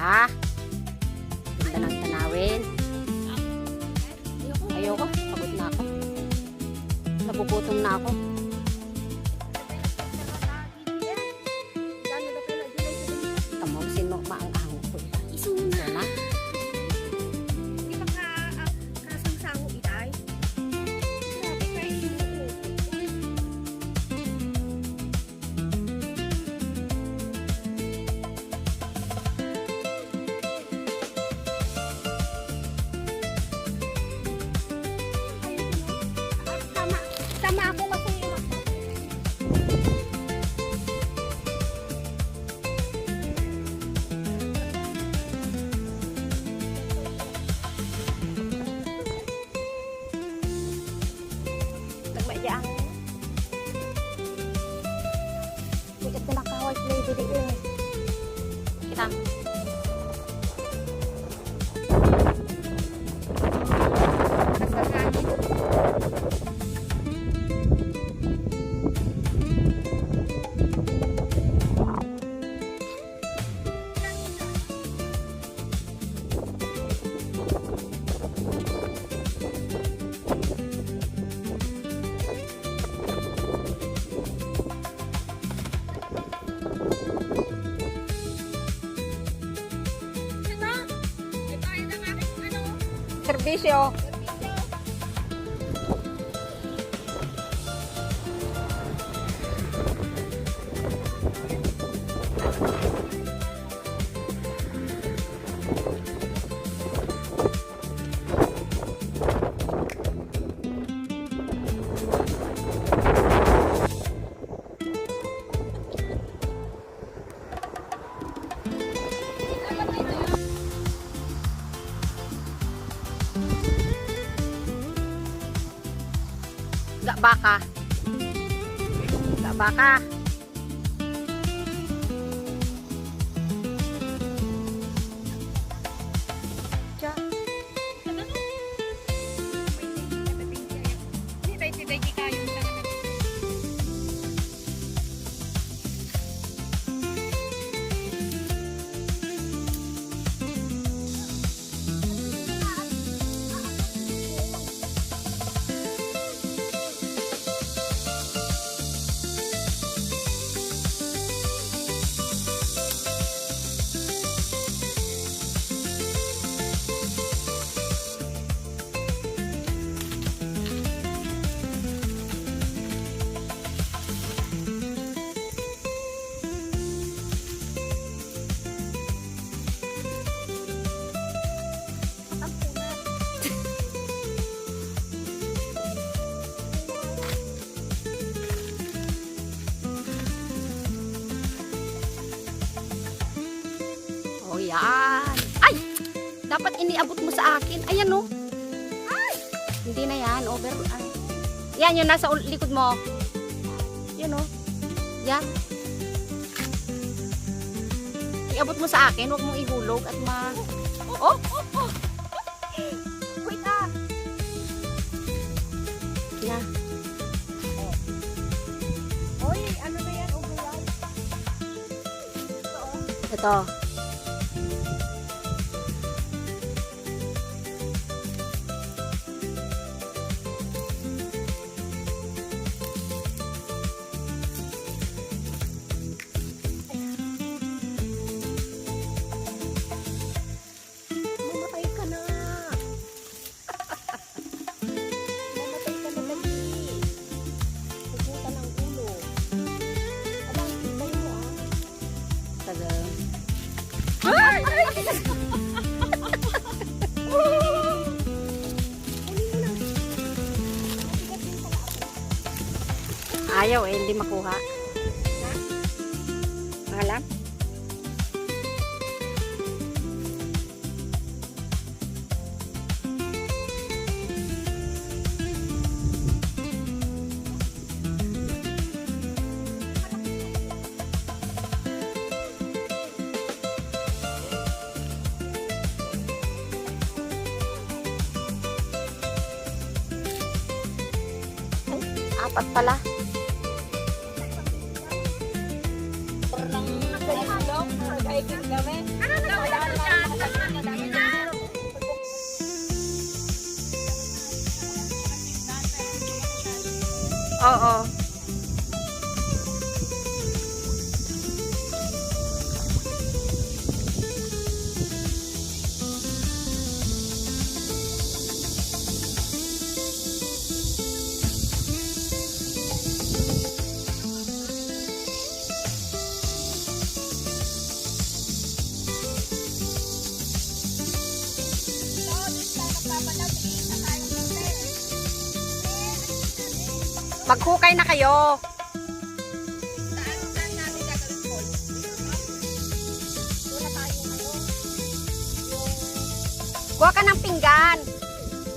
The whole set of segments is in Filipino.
Ha? Ganda ng tanawin. Ayoko. Pagod na ako. Nagugutom na ako. Tamusin mo maang-ahong ko. Isuna. Na? Di ba kasangsango itay? Grabe kayo inuupo. Tama ako kasi yung nagmadya ang bukat na nakawag na yung dili eh. Kita. Servisyo. Baka. Baka. Oh, yan. Ay! Dapat iniabot mo sa akin. Ayan, no? Ay! Hindi na yan. Over. Ay. Yan, yun. Nasa likod mo. Yan, no? Yan. Iabot mo sa akin. Huwag mong ihulog at Oh! Wait ah! Yan. Oy, ano na yan? Overall? Ito. Mamatay ka na. Mamatay ka na lagi. Puputa ng ulo. Abang, ibay mo ah. Taga. Ay! Ay! Ayaw eh. Hindi makuha. Alam? Apat pala. Parang Paikot kami. Ano na wala dyan? Oo. Maghukay na kayo. Saan namin gagawin po? Wala tayong ano. Kuha ka ng pinggan.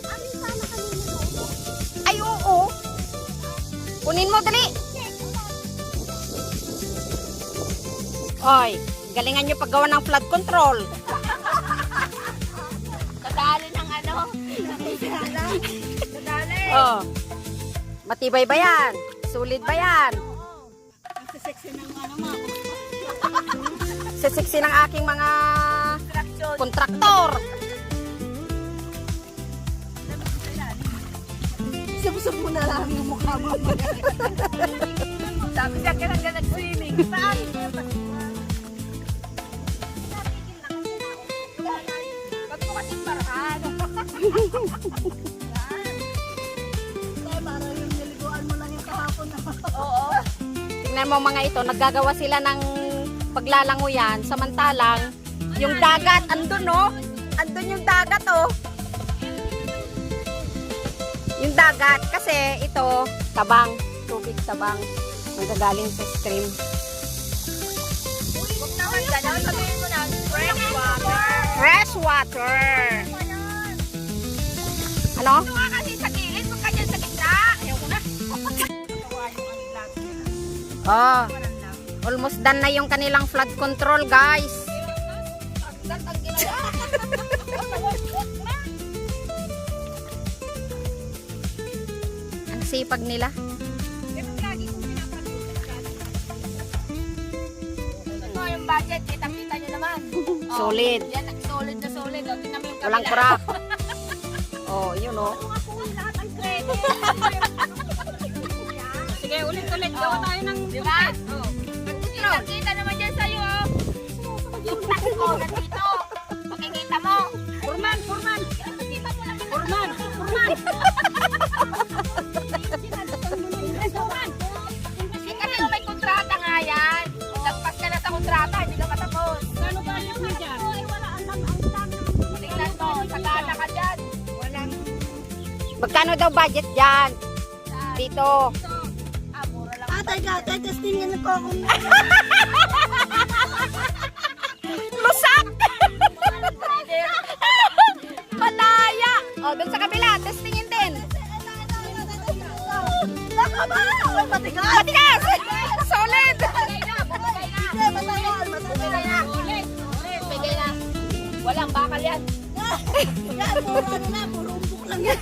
Amin sana kanina no? Ay, oo. Kunin mo, dali. Oy, galingan nyo paggawa ng flood control. Kadali ng ano? Kadali. Oh. Matibay ba yan? Sulit ba yan? Ang sexy ng ano mga Sisiksi ng aking mga construction. kontraktor. Sabusap mo na lang yung mukha mo. Sabi siya ka lang nag-swimming. Saan? Ba't mo kasing paraan? Para yung niliguan mo lang yung kahapon na. Oo. Tingnan mo mga ito, naggagawa sila ng paglalangoyan. Samantalang, yung dagat, andun no? Andun yung dagat oh. Yung dagat, kasi ito, tabang. Tubig tabang. Magagaling sa stream. Huwag naman gano'n. Sabihin mo na, fresh water. Fresh water. Ano? Ito nga kasi sa gilid, huwag ka dyan sa gitna. Ayaw ko na. Gawa yung ang vlog nila. Oh, Walang lang. almost done na yung kanilang flood control, guys. Agad ang ginawa. Ang sipag nila. Pero lagi kong pinapag-usapan. Ito yung budget, kita-kita nyo naman. Solid. Yan, solid na solid. O, tingnan mo yung kabila. Walang crack. Oh, yun oh. Lahat ang credit. Sige, ulit-ulit. Gawa tayo ng... Diba? Kita naman dyan sa'yo, oh. Yung tax ko, nandito. Makikita mo. Furman. Makikita mo lang. Furman. Kasi kung may kontrata nga yan. Nagpas ka na sa kontrata, hindi ka matapos. Ano ba yung nga dyan? Tingnan mo, sagana ka dyan. Walang... Magkano daw budget dyan? Dito. Mura lang. Teka, testingin ko kung Lusak! Malaya! Oh, dun sa kabila. Testingin din. matigas. Matigas! Solid! Bigay na. Walang bakal yan. Puro umbok lang yan.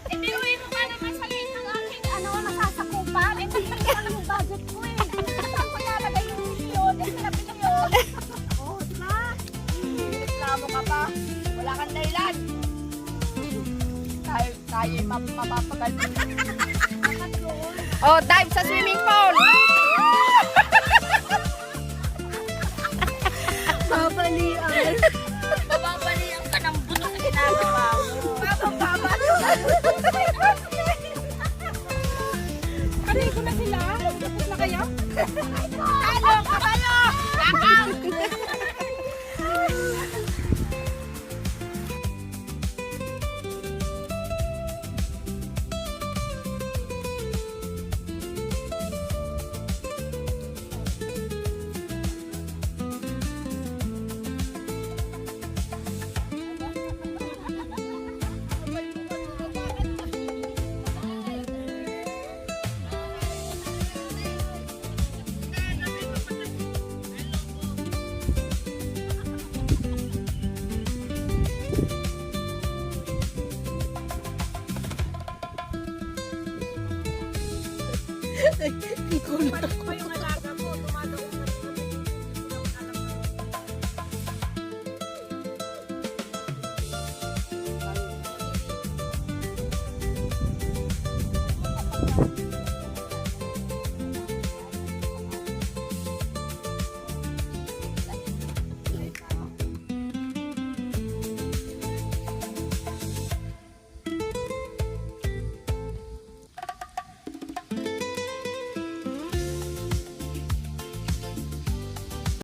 Ibiruin mo ka naman sa liit ng aking nasasakupan. Hindi ko alam yung budget ko eh. Saan ko nalagay yung milyon? Sinabi ko yun. Oo, diba? Reklamo ka pa. Wala kang dahilan. Tayo mapapagal. Oh, dive sa swimming pool. Babalian. Bababalian ka ng buto sa ginagawa mo. Bababalo. Kanay ko na sila. Tapos na kayo? Ano? Kabalo! Bakaw! yan.